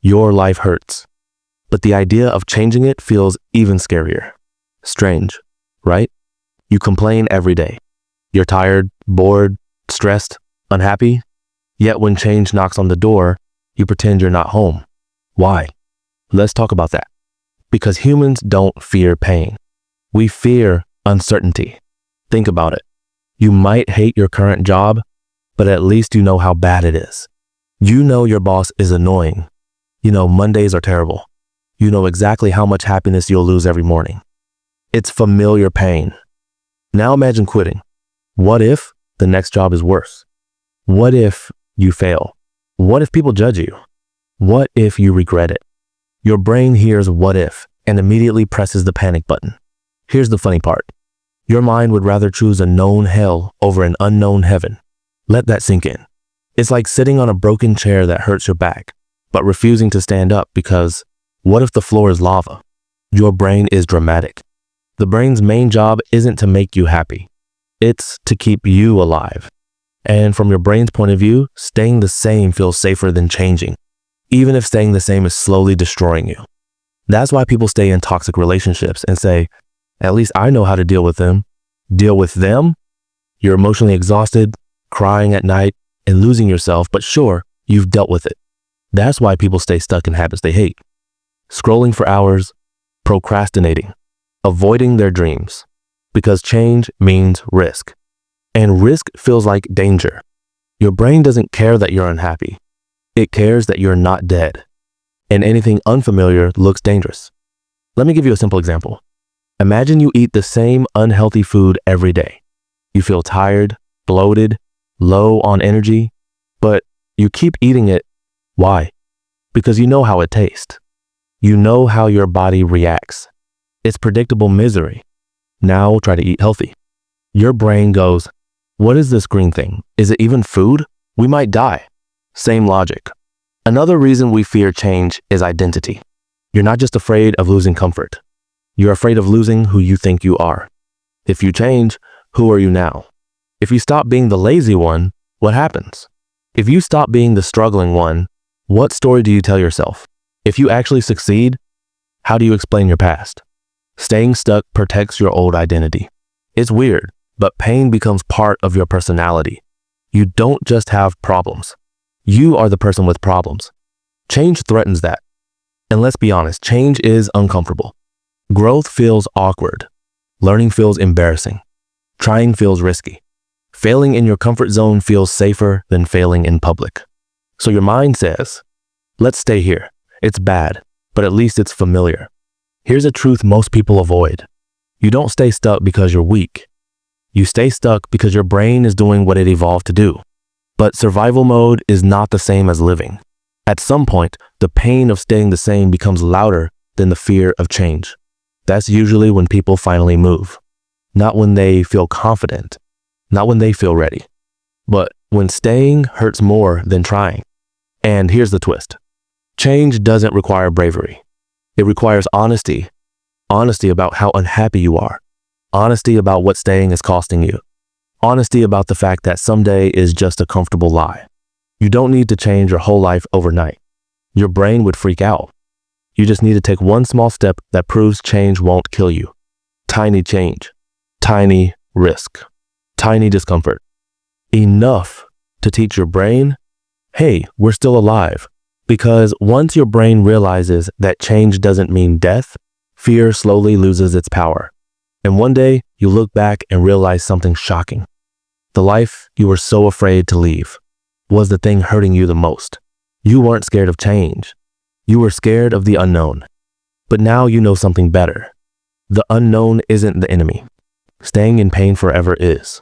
Your life hurts. But the idea of changing it feels even scarier. Strange, right? You complain every day. You're tired, bored, stressed, unhappy. Yet when change knocks on the door, you pretend you're not home. Why? Let's talk about that. Because humans don't fear pain. We fear uncertainty. Think about it. You might hate your current job, but at least you know how bad it is. You know your boss is annoying. You know Mondays are terrible. You know exactly how much happiness you'll lose every morning. It's familiar pain. Now imagine quitting. What if the next job is worse? What if you fail? What if people judge you? What if you regret it? Your brain hears what if and immediately presses the panic button. Here's the funny part. Your mind would rather choose a known hell over an unknown heaven. Let that sink in. It's like sitting on a broken chair that hurts your back, but refusing to stand up because what if the floor is lava? Your brain is dramatic. The brain's main job isn't to make you happy. It's to keep you alive. And from your brain's point of view, staying the same feels safer than changing, even if staying the same is slowly destroying you. That's why people stay in toxic relationships and say, at least I know how to deal with them. Deal with them? You're emotionally exhausted, crying at night, and losing yourself, but sure, you've dealt with it. That's why people stay stuck in habits they hate. Scrolling for hours, procrastinating, avoiding their dreams, because change means risk. And risk feels like danger. Your brain doesn't care that you're unhappy. It cares that you're not dead. And anything unfamiliar looks dangerous. Let me give you a simple example. Imagine you eat the same unhealthy food every day. You feel tired, bloated, low on energy, but you keep eating it. Why? Because you know how it tastes. You know how your body reacts. It's predictable misery. Now try to eat healthy. Your brain goes, what is this green thing? Is it even food? We might die. Same logic. Another reason we fear change is identity. You're not just afraid of losing comfort. You're afraid of losing who you think you are. If you change, who are you now? If you stop being the lazy one, what happens? If you stop being the struggling one, what story do you tell yourself? If you actually succeed, how do you explain your past? Staying stuck protects your old identity. It's weird, but pain becomes part of your personality. You don't just have problems. You are the person with problems. Change threatens that. And let's be honest, change is uncomfortable. Growth feels awkward. Learning feels embarrassing. Trying feels risky. Failing in your comfort zone feels safer than failing in public. So your mind says, let's stay here. It's bad, but at least it's familiar. Here's a truth most people avoid. You don't stay stuck because you're weak. You stay stuck because your brain is doing what it evolved to do. But survival mode is not the same as living. At some point, the pain of staying the same becomes louder than the fear of change. That's usually when people finally move. Not when they feel confident, not when they feel ready, but when staying hurts more than trying. And here's the twist. Change doesn't require bravery. It requires honesty. Honesty about how unhappy you are. Honesty about what staying is costing you. Honesty about the fact that someday is just a comfortable lie. You don't need to change your whole life overnight. Your brain would freak out. You just need to take one small step that proves change won't kill you. Tiny change. Tiny risk. Tiny discomfort. Enough to teach your brain, hey, we're still alive. Because once your brain realizes that change doesn't mean death, fear slowly loses its power. And one day, you look back and realize something shocking. The life you were so afraid to leave was the thing hurting you the most. You weren't scared of change. You were scared of the unknown. But now you know something better. The unknown isn't the enemy. Staying in pain forever is.